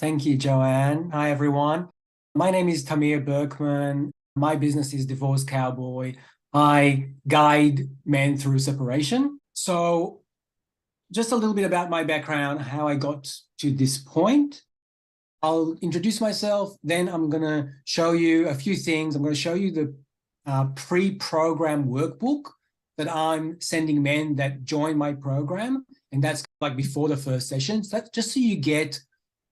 Thank you, Joanne. Hi, everyone. My name is Tamir Berkman. My business is Divorce Cowboy. I guide men through separation. So, just a little bit about my background, how I got to this point. I'll introduce myself, then I'm going to show you a few things. I'm going to show you the pre-program workbook that I'm sending men that join my program. And that's like before the first session. So that's just so you get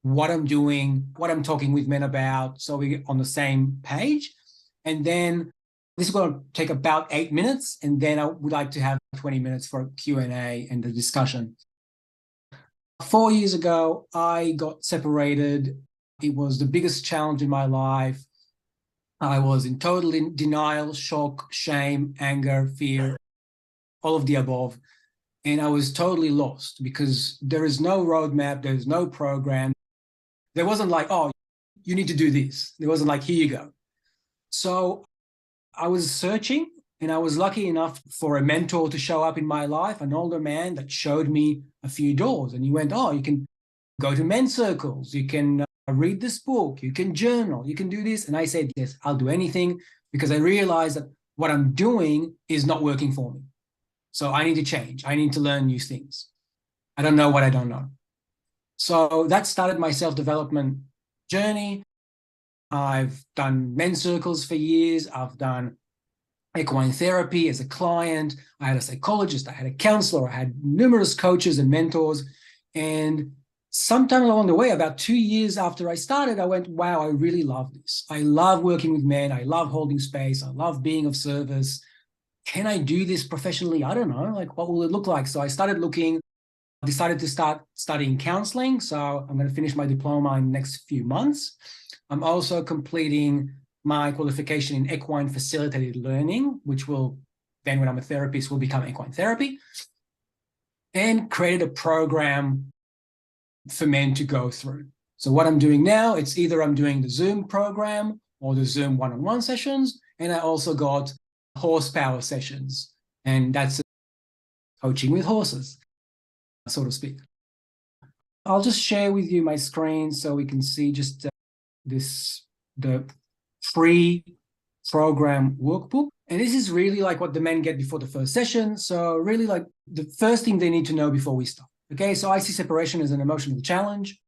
what I'm doing, what I'm talking with men about, so we're on the same page. And then this is going to take about 8 minutes, and then I would like to have 20 minutes for a Q&A and a discussion. 4 years ago, I got separated. It was the biggest challenge in my life. I was in total denial, shock, shame, anger, fear, all of the above. And I was totally lost because there is no roadmap, there's no program. There wasn't like, oh, you need to do this. There wasn't like, here you go. So I was searching, and I was lucky enough for a mentor to show up in my life, an older man that showed me a few doors. And he went, oh, you can go to men's circles. You can read this book. You can journal. You can do this. And I said, yes, I'll do anything, because I realized that what I'm doing is not working for me. So I need to change. I need to learn new things. I don't know what I don't know. So that started my self-development journey. I've done men's circles for years. I've done equine therapy as a client. I had a psychologist. I had a counselor. I had numerous coaches and mentors. And sometime along the way, about 2 years after I started, I went, wow, I really love this. I love working with men. I love holding space. I love being of service. Can I do this professionally? I don't know. Like, what will it look like? So I started looking. Decided to start studying counseling. So I'm going to finish my diploma in the next few months. I'm also completing my qualification in equine facilitated learning, which will then, when I'm a therapist, will become equine therapy, and created a program for men to go through. So what I'm doing now, it's either I'm doing the Zoom program or the Zoom one-on-one sessions. And I also got horsepower sessions, and that's coaching with horses, so to speak. I'll just share with you my screen so we can see just the pre-program workbook. And this is really like what the men get before the first session. So really like the first thing they need to know before we start. Okay, so I see separation as an emotional challenge.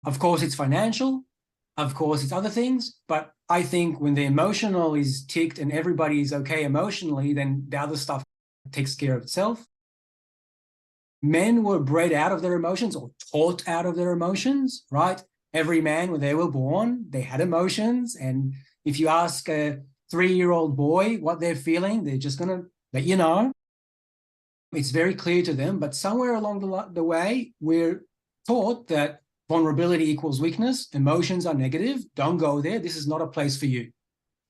Of course, it's financial. Of course, it's other things. But I think when the emotional is ticked and everybody is okay emotionally, then the other stuff takes care of itself. Men were bred out of their emotions or taught out of their emotions, right? Every man, when they were born, they had emotions. And if you ask a 3-year-old boy what they're feeling, they're just going to let you know. It's very clear to them. But somewhere along the way, we're taught that vulnerability equals weakness. Emotions are negative. Don't go there. This is not a place for you.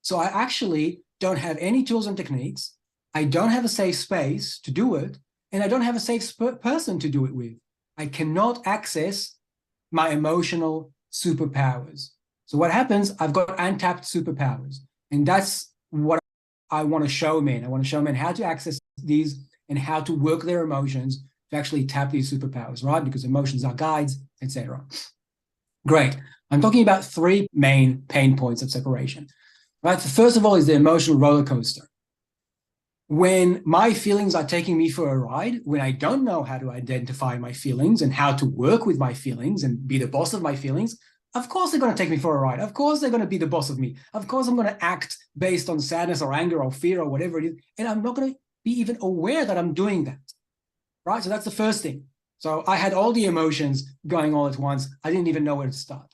So I actually don't have any tools and techniques. I don't have a safe space to do it. And I don't have a safe person to do it with. I cannot access my emotional superpowers. So what happens, I've got untapped superpowers. And that's what I want to show men. I want to show men how to access these and how to work their emotions to actually tap these superpowers, right? Because emotions are guides, etc. Great. I'm talking about 3 main pain points of separation. Right? So first of all is the emotional roller coaster. When my feelings are taking me for a ride, when I don't know how to identify my feelings and how to work with my feelings and be the boss of my feelings, of course they're going to take me for a ride. Of course they're going to be the boss of me. Of course I'm going to act based on sadness or anger or fear or whatever it is. And I'm not going to be even aware that I'm doing that. Right? So that's the first thing. So I had all the emotions going all at once. I didn't even know where to start.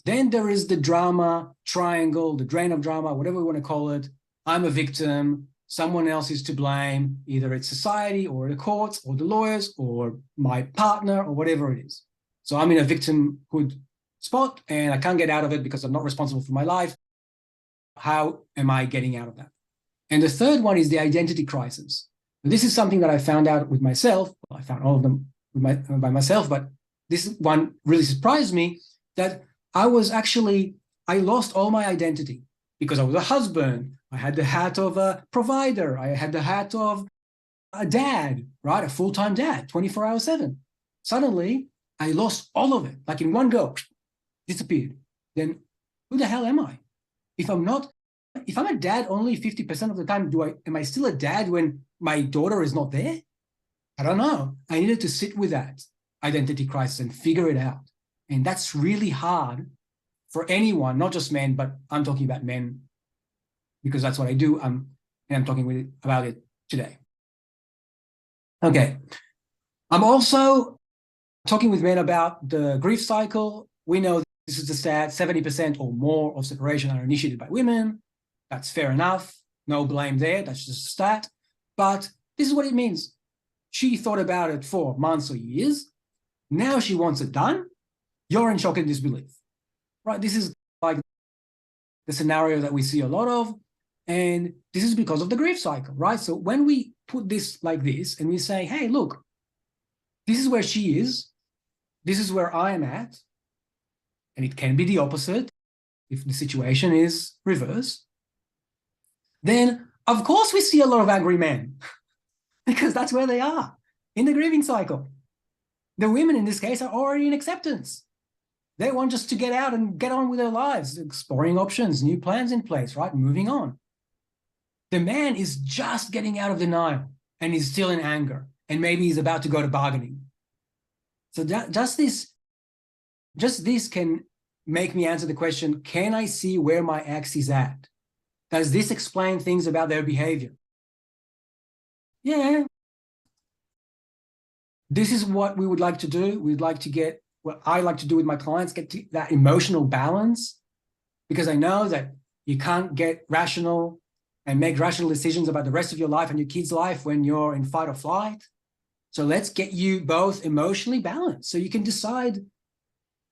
Then there is the drama triangle, the drain of drama, whatever we want to call it. I'm a victim. Someone else is to blame. Either it's society or the courts or the lawyers or my partner or whatever it is. So I'm in a victimhood spot and I can't get out of it because I'm not responsible for my life. How am I getting out of that? And the third one is the identity crisis. This is something that I found out with myself. Well, I found all of them by myself, but this one really surprised me that I lost all my identity because I was a husband. I had the hat of a provider. I had the hat of a dad, right? A full-time dad, 24/7. Suddenly, I lost all of it, like in one go, disappeared. Then who the hell am I? If I'm a dad only 50% of the time, am I still a dad when my daughter is not there? I don't know. I needed to sit with that identity crisis and figure it out. And that's really hard for anyone, not just men, but I'm talking about men because that's what I do. And I'm talking about it today. Okay. I'm also talking with men about the grief cycle. We know this is the stat, 70% or more of separation are initiated by women. That's fair enough. No blame there. That's just a stat. But this is what it means. She thought about it for months or years. Now she wants it done. You're in shock and disbelief, right? This is like the scenario that we see a lot of. And this is because of the grief cycle, right? So when we put this like this and we say, hey, look, this is where she is. This is where I am at. And it can be the opposite if the situation is reversed. Then, of course, we see a lot of angry men because that's where they are in the grieving cycle. The women in this case are already in acceptance. They want just to get out and get on with their lives, exploring options, new plans in place, right? Moving on. The man is just getting out of denial and he's still in anger. And maybe he's about to go to bargaining. So just this can make me answer the question, can I see where my ex is at? Does this explain things about their behavior? Yeah. This is what we would like to do. We'd like to get, what I like to do with my clients, get to that emotional balance, because I know that you can't get rational and make rational decisions about the rest of your life and your kid's life when you're in fight or flight. So let's get you both emotionally balanced so you can decide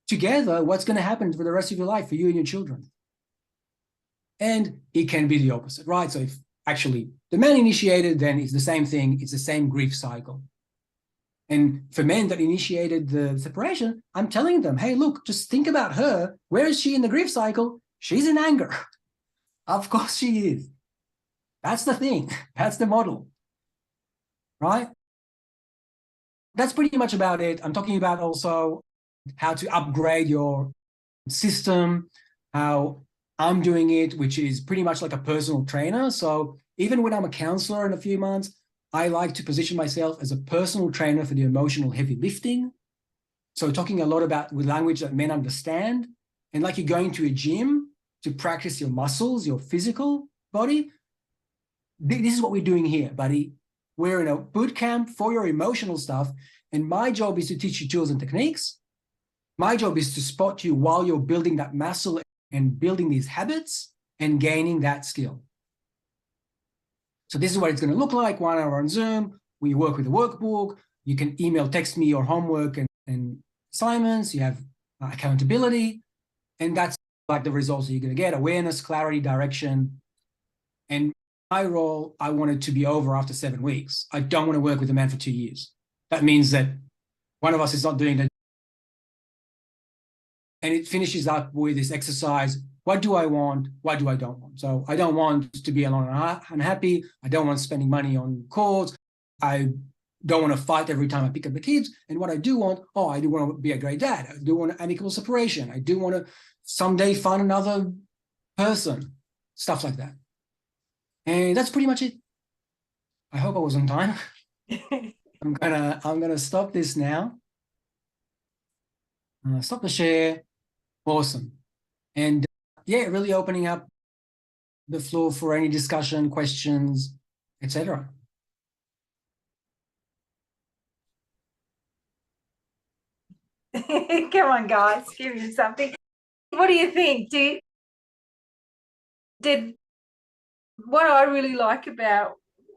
together what's going to happen for the rest of your life for you and your children. And it can be the opposite, right? So if actually the man initiated, then it's the same thing. It's the same grief cycle. And for men that initiated the separation, I'm telling them, hey, look, just think about her. Where is she in the grief cycle? She's in anger. Of course she is. That's the thing. That's the model, right? That's pretty much about it. I'm talking about also how to upgrade your system, how I'm doing it, which is pretty much like a personal trainer. So even when I'm a counselor in a few months, I like to position myself as a personal trainer for the emotional heavy lifting. So talking a lot about with language that men understand, and like you're going to a gym to practice your muscles, your physical body. This is what we're doing here, buddy. We're in a boot camp for your emotional stuff. And my job is to teach you tools and techniques. My job is to spot you while you're building that muscle and building these habits and gaining that skill. So this is what it's going to look like, 1 hour on Zoom. We work with a workbook. You can email, text me your homework and assignments. You have accountability. And that's like the results that you're going to get: awareness, clarity, direction. And my role, I want it to be over after 7 weeks. I don't want to work with a man for 2 years. That means that one of us is not doing that. And it finishes up with this exercise. What do I want? What do I don't want? So I don't want to be alone and unhappy. I don't want spending money on calls. I don't want to fight every time I pick up the kids. And what I do want, I do want to be a great dad. I do want an amicable separation. I do want to someday find another person, stuff like that. And that's pretty much it. I hope I was on time. I'm gonna stop this now. Stop the share. Awesome. And yeah, really opening up the floor for any discussion, questions, etc. Come on, guys, give me something. What do you think? What I really like about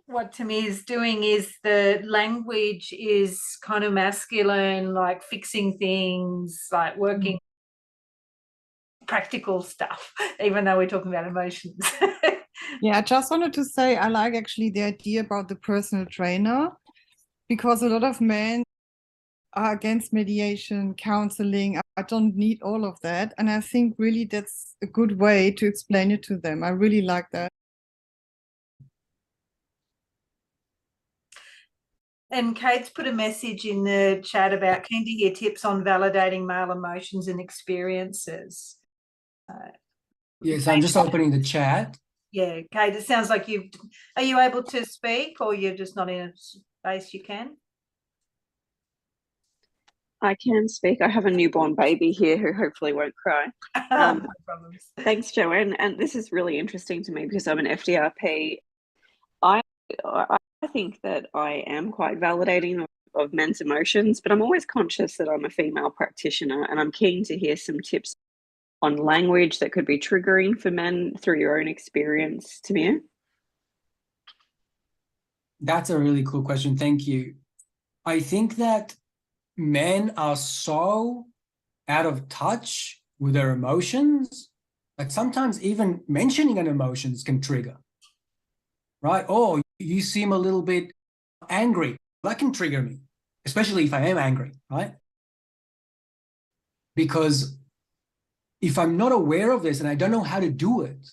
what Tamir is doing is the language is kind of masculine, like fixing things, like working practical stuff, even though we're talking about emotions. Yeah, I just wanted to say I like actually the idea about the personal trainer, because a lot of men are against mediation, counseling. I don't need all of that. And I think really that's a good way to explain it to them. I really like that. And Kate's put a message in the chat about keen to hear tips on validating male emotions and experiences. Yes, I'm just opening the chat. Yeah, Kate, it sounds like are you able to speak, or you're just not in a space you can? I can speak. I have a newborn baby here who hopefully won't cry. No problems. Thanks, Joanne. And this is really interesting to me because I'm an FDRP. I think that I am quite validating of men's emotions, but I'm always conscious that I'm a female practitioner, and I'm keen to hear some tips on language that could be triggering for men through your own experience, Tamir. That's a really cool question. Thank you. I think that men are so out of touch with their emotions that sometimes even mentioning an emotions can trigger, right? Oh, you seem a little bit angry. That can trigger me, especially if I am angry, right? Because if I'm not aware of this and I don't know how to do it,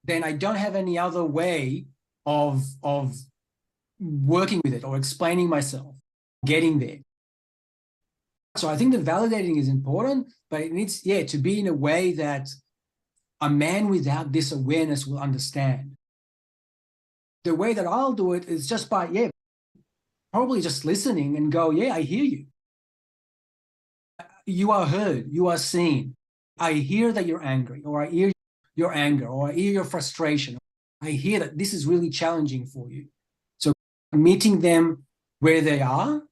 then I don't have any other way of working with it or explaining myself, getting there. So I think the validating is important, but it needs, to be in a way that a man without this awareness will understand. The way that I'll do it is just by, probably just listening and go, I hear you. You are heard, you are seen. I hear that you're angry, or I hear your anger, or I hear your frustration. I hear that this is really challenging for you. So meeting them where they are.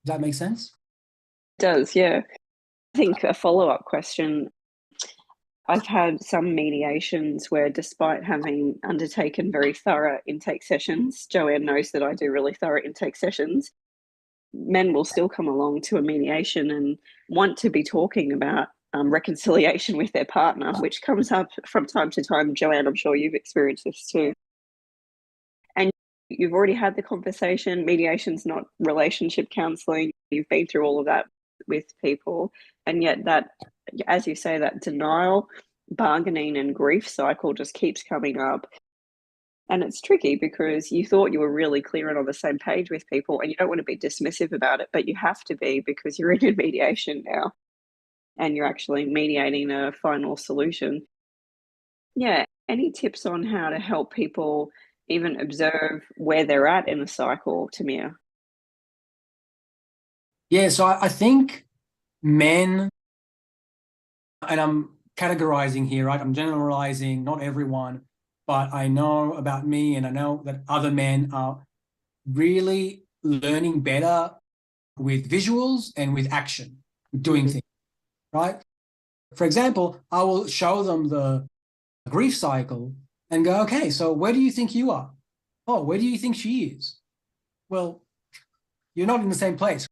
Does that make sense? It does, yeah. I think a follow-up question. I've had some mediations where, despite having undertaken very thorough intake sessions, Joanne knows that I do really thorough intake sessions, men will still come along to a mediation and want to be talking about reconciliation with their partner, which comes up from time to time. Joanne, I'm sure you've experienced this too. And you've already had the conversation. Mediation's not relationship counselling. You've been through all of that with people. And yet that, as you say, that denial, bargaining and grief cycle just keeps coming up. And it's tricky because you thought you were really clear and on the same page with people, and you don't want to be dismissive about it, but you have to be because you're in a mediation now and you're actually mediating a final solution. Yeah. Any tips on how to help people even observe where they're at in the cycle, Tamir? Yeah, so I think men, and I'm categorizing here, right? I'm generalizing, not everyone, but I know about me and I know that other men are really learning better with visuals and with action, doing things, right? For example, I will show them the grief cycle and go, okay, so where do you think you are? Oh, where do you think she is? Well, you're not in the same place.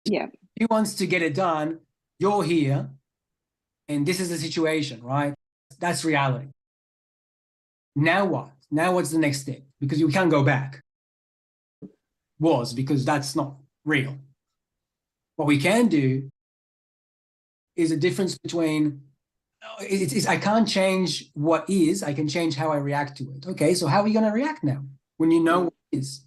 Yeah. He wants to get it done. You're here. And this is the situation, right? That's reality. Now what? Now what's the next step? Because you can't go back. Because that's not real. What we can do is a difference between, I can't change what is, I can change how I react to it. Okay, so how are you going to react now when you know what is?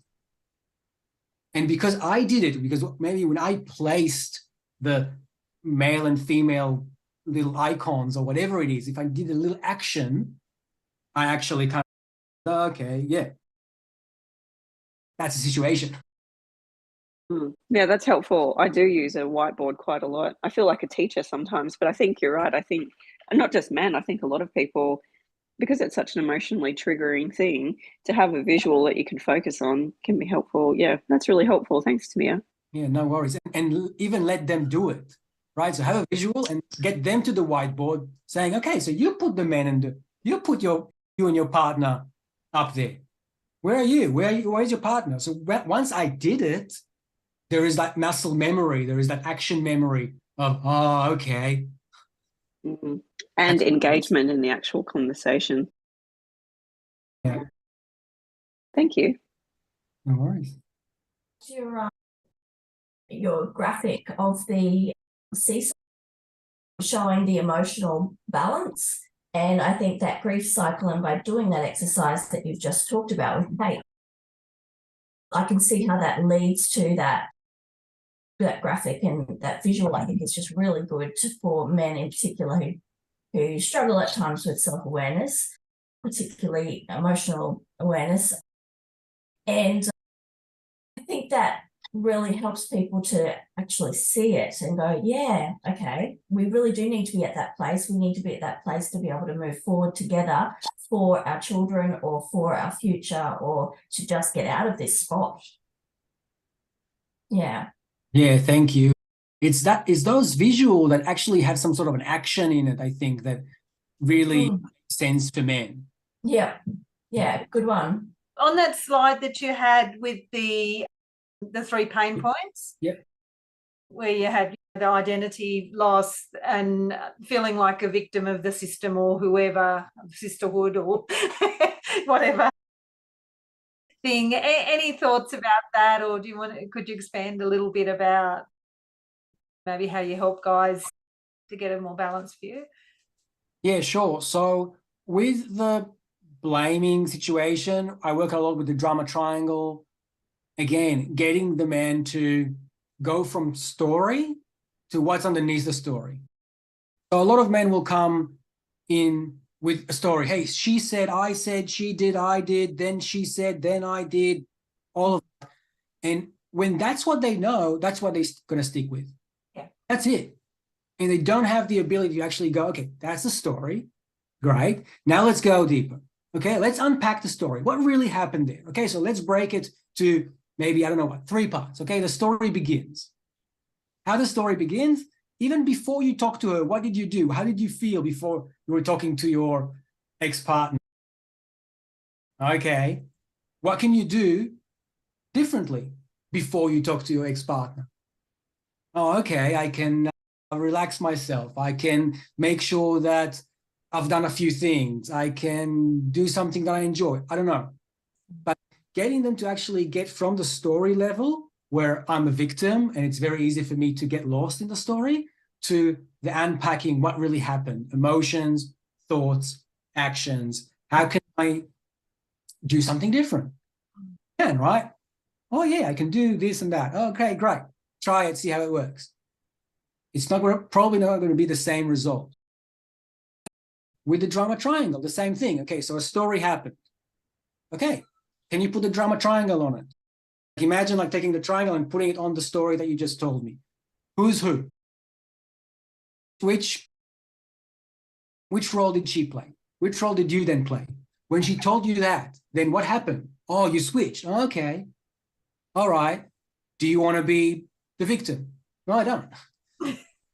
And because I did it, because maybe when I placed the male and female little icons or whatever it is, if I did a little action, I actually kind of, okay, yeah, that's the situation. Yeah, that's helpful. I do use a whiteboard quite a lot. I feel like a teacher sometimes, but I think you're right. I think not just men, I think a lot of people, because it's such an emotionally triggering thing, to have a visual that you can focus on can be helpful. Yeah, that's really helpful. Thanks, Tamir. Yeah, no worries. And even let them do it, right? So have a visual and get them to the whiteboard saying, okay, so you put the men and you put you and your partner up there. Where are you? Where's your partner? So once I did it, there is that muscle memory. There is that action memory of, oh, okay. And engagement in the actual conversation. Yeah. Thank you. No worries. Your graphic of the seesaw showing the emotional balance And I think that grief cycle, and by doing that exercise that you've just talked about with Kate, I can see how that leads to that graphic and that visual. I think is just really good for men in particular who struggle at times with self-awareness, particularly emotional awareness. And I think that really helps people to actually see it and go, yeah, okay, we really do need to be at that place. We need to be at that place to be able to move forward together for our children or for our future, or to just get out of this spot. Yeah. Yeah, thank you. It's those visual that actually have some sort of an action in it, I think, that really makes sense for men. Yeah. Yeah, good one. On that slide that you had with the 3 pain points, Yep. where you had the identity loss and feeling like a victim of the system or whoever, sisterhood or whatever thing. Any thoughts about that, or could you expand a little bit about maybe how you help guys to get a more balanced view? Yeah, sure. So with the blaming situation, I work a lot with the drama triangle. Again, getting the man to go from story to what's underneath the story. So a lot of men will come in with a story. Hey, she said, I said, she did, I did, then she said, then I did, all of that. And when that's what they know, that's what they're going to stick with. Yeah. That's it. And they don't have the ability to actually go, okay, that's the story. Great. Now let's go deeper. Okay, let's unpack the story. What really happened there? Okay, so let's break it to maybe, I don't know what, 3 parts. Okay, the story begins. How the story begins, even before you talk to her, what did you do? How did you feel before you were talking to your ex-partner? Okay, what can you do differently before you talk to your ex-partner? Oh, okay, I can relax myself. I can make sure that I've done a few things. I can do something that I enjoy. I don't know. But getting them to actually get from the story level where I'm a victim and it's very easy for me to get lost in the story, to the unpacking what really happened, emotions, thoughts, actions. How can I do something different? Can, right? Oh yeah, I can do this and that. Okay, great. Try it, see how it works. It's probably not going to be the same result. With the drama triangle, the same thing. Okay, so a story happened. Okay, can you put the drama triangle on it? Imagine like taking the triangle and putting it on the story that you just told me. Who's who? Which role did she play? Which role did you then play? When she told you that, then what happened? Oh, you switched. Okay. All right. Do you want to be the victim? No, I don't.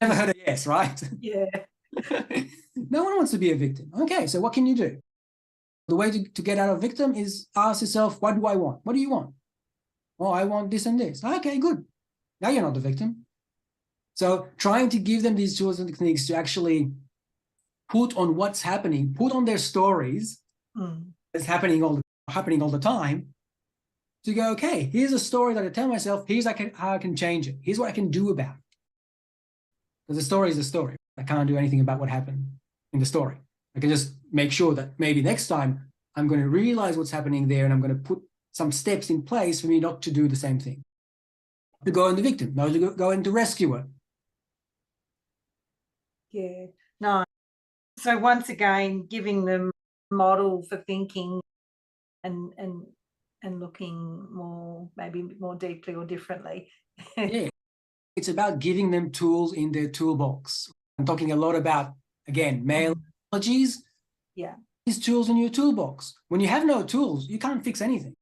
Never heard a yes, right? Yeah. No one wants to be a victim. Okay, so what can you do? The way to get out of victim is ask yourself, what do I want? What do you want? Oh, I want this and this. Okay, good. Now you're not the victim. So trying to give them these tools and techniques to actually put on what's happening, put on their stories that's happening all the time, to go, okay, here's a story that I tell myself, here's how I can change it. Here's what I can do about it. Because the story is the story. I can't do anything about what happened in the story. I can just make sure that maybe next time I'm going to realize what's happening there, and I'm going to put some steps in place for me not to do the same thing. To go into victim, not to go into rescuer. Yeah, no. So once again, giving them a model for thinking and looking maybe more deeply or differently. Yeah, it's about giving them tools in their toolbox. I'm talking a lot about, again, male analogies. Yeah. These tools in your toolbox. When you have no tools, you can't fix anything.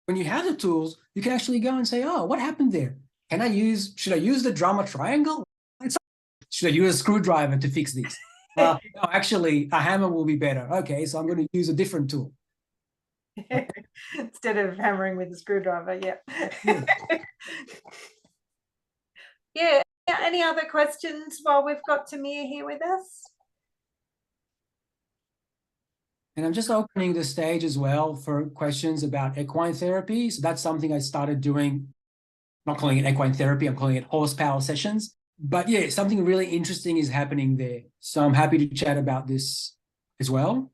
When you have the tools, you can actually go and say, oh, what happened there? Should I use the drama triangle? Should I use a screwdriver to fix this? No, actually, a hammer will be better. Okay, so I'm going to use a different tool. Instead of hammering with a screwdriver, yeah. Yeah. Any other questions while we've got Tamir here with us? And I'm just opening the stage as well for questions about equine therapy. So that's something I started doing, not calling it equine therapy, I'm calling it horsepower sessions. But yeah, something really interesting is happening there. So I'm happy to chat about this as well.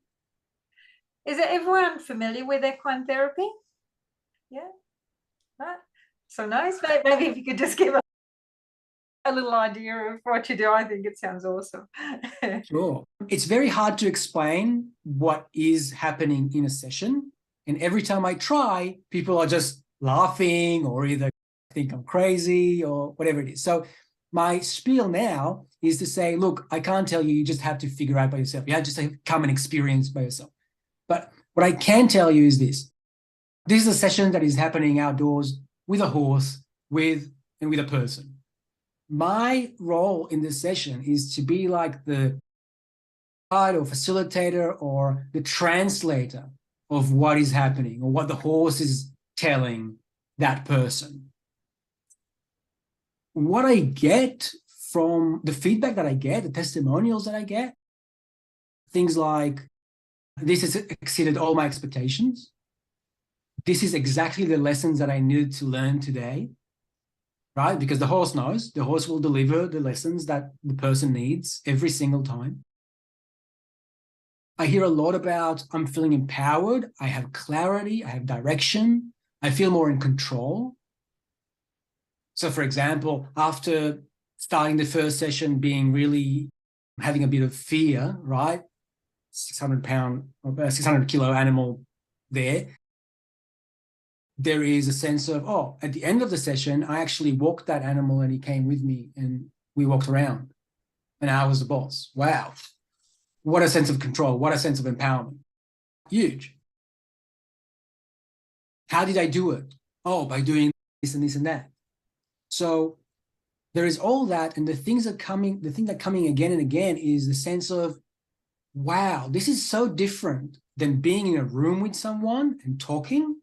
Is everyone familiar with equine therapy? Yeah. Right. So nice. Maybe if you could just give a little idea of what you do, I think it sounds awesome. Sure. It's very hard to explain what is happening in a session. And every time I try, people are just laughing or either think I'm crazy or whatever it is. So my spiel now is to say, look, I can't tell you, you just have to figure out by yourself. You have to just come and experience by yourself. But what I can tell you is this. This is a session that is happening outdoors with a horse, with a person. My role in this session is to be like the guide or facilitator or the translator of what is happening or what the horse is telling that person. What I get from the feedback that I get, the testimonials that I get, things like, this has exceeded all my expectations. This is exactly the lessons that I needed to learn today, right? Because the horse knows, the horse will deliver the lessons that the person needs every single time. I hear a lot about, I'm feeling empowered, I have clarity, I have direction, I feel more in control. So for example, after starting the first session being really having a bit of fear, right? 600 kilo animal there is a sense of, oh, at the end of the session, I actually walked that animal and he came with me and we walked around and I was the boss. Wow. What a sense of control. What a sense of empowerment. Huge. How did I do it? Oh, by doing this and this and that. So there is all that. And the thing that coming again and again is the sense of, wow, this is so different than being in a room with someone and talking,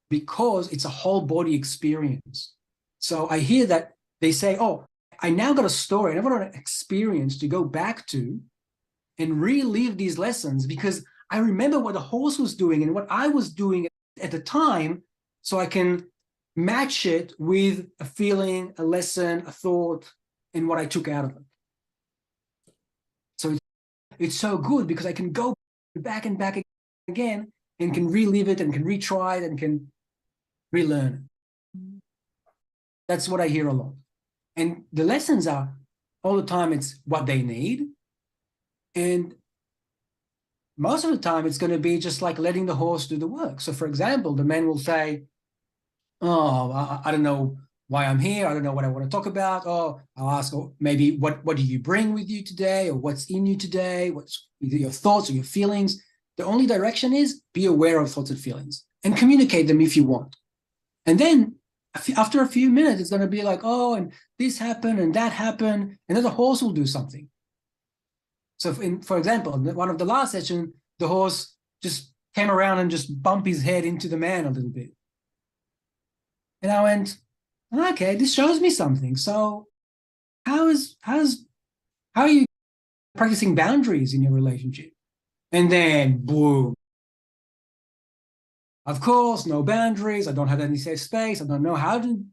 because it's a whole body experience. So I hear that they say, oh, I now got a story, I've got an experience to go back to and relive these lessons because I remember what the horse was doing and what I was doing at the time, so I can match it with a feeling, a lesson, a thought, and what I took out of it. So it's so good because I can go back and back again and can relive it and can retry it and can relearn it. That's what I hear a lot. And the lessons are all the time, it's what they need. And most of the time, it's going to be just like letting the horse do the work. So for example, the man will say, oh, I don't know why I'm here. I don't know what I want to talk about. Oh, I'll ask, oh, maybe what do you bring with you today? Or what's in you today? What's either your thoughts or your feelings? The only direction is be aware of thoughts and feelings and communicate them if you want. And then after a few minutes, it's going to be like, oh, and this happened and that happened. And then the horse will do something. So for example, one of the last sessions, the horse just came around and just bumped his head into the man a little bit. And I went, okay, this shows me something. So how are you practicing boundaries in your relationship? And then boom. Of course, no boundaries. I don't have any safe space. I don't know how to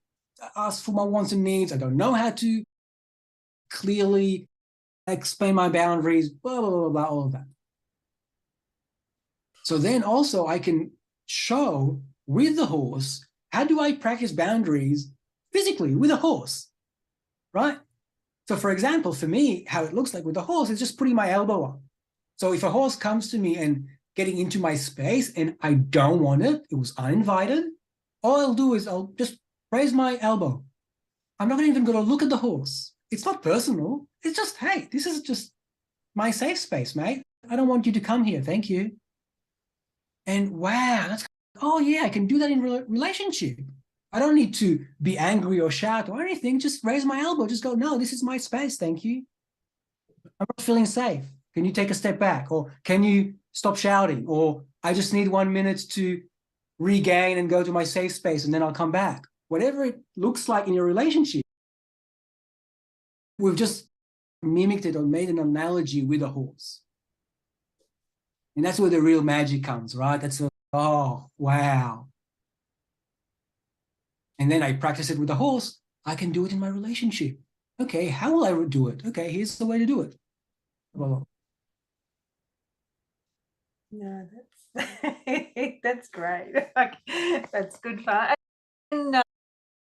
ask for my wants and needs. I don't know how to clearly explain my boundaries, blah, blah, blah, blah, all of that. So then also I can show with the horse, how do I practice boundaries physically with a horse, right? So for example, for me, how it looks like with the horse is just putting my elbow up. So if a horse comes to me and getting into my space and I don't want it, it was uninvited, all I'll do is I'll just raise my elbow. I'm not even going to look at the horse. It's not personal. It's just, hey, this is just my safe space, mate. I don't want you to come here. Thank you. And wow, that's, oh yeah, I can do that in relationship. I don't need to be angry or shout or anything. Just raise my elbow. Just go, no, this is my space. Thank you. I'm not feeling safe. Can you take a step back? Or can you stop shouting? Or I just need 1 minute to regain and go to my safe space and then I'll come back. Whatever it looks like in your relationship, we've just mimicked it or made an analogy with a horse. And that's where the real magic comes, right? That's a, oh, wow. And then I practice it with a horse. I can do it in my relationship. Okay, how will I do it? Okay, here's the way to do it. Well, No, that's great. That's good fun. And,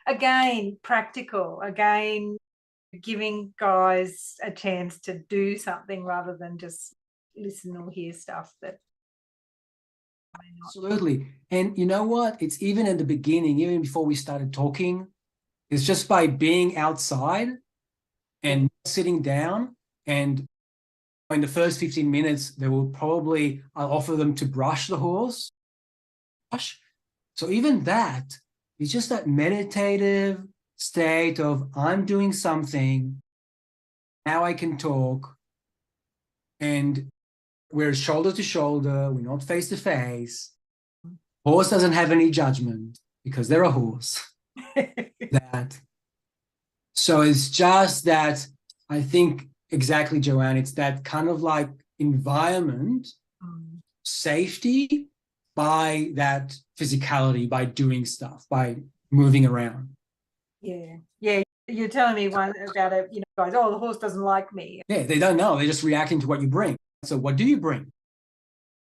again, practical. Again, giving guys a chance to do something rather than just listen or hear stuff that. absolutely. And you know what? It's even in the beginning, even before we started talking, it's just by being outside and sitting down, and in the first 15 minutes, they will probably, I'll offer them to brush the horse. So even that is just that meditative state of I'm doing something, now I can talk, and we're shoulder to shoulder, we're not face to face. Horse doesn't have any judgment because they're a horse. That. So it's just that, I think exactly, Joanne, it's that kind of like environment, safety by that physicality, by doing stuff, by moving around. Yeah. You're telling me one about it, guys, oh, the horse doesn't like me. Yeah, they don't know. They're just reacting to what you bring. So what do you bring? What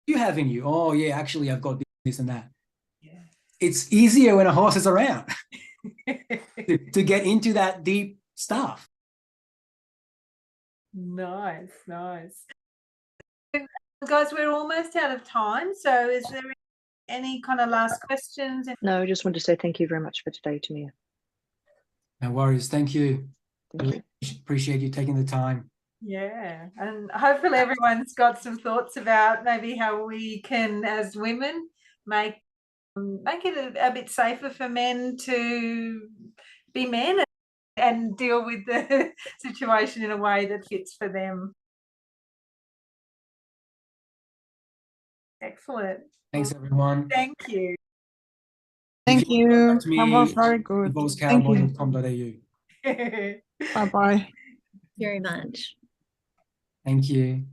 do you have in you? Oh, yeah, actually, I've got this and that. Yeah. It's easier when a horse is around to get into that deep stuff. Nice. Guys, we're almost out of time. So is there any kind of last questions? No, I just wanted to say thank you very much for today, Tamir. No worries. Thank you. Thank you. Appreciate you taking the time. Yeah, and hopefully everyone's got some thoughts about maybe how we can, as women, make it a bit safer for men to be men and deal with the situation in a way that fits for them. Excellent. Thanks, everyone. Thank you. Thank you. That was very good. Thank you. divorcecowboy.com.au. Bye bye. Very much. Thank you.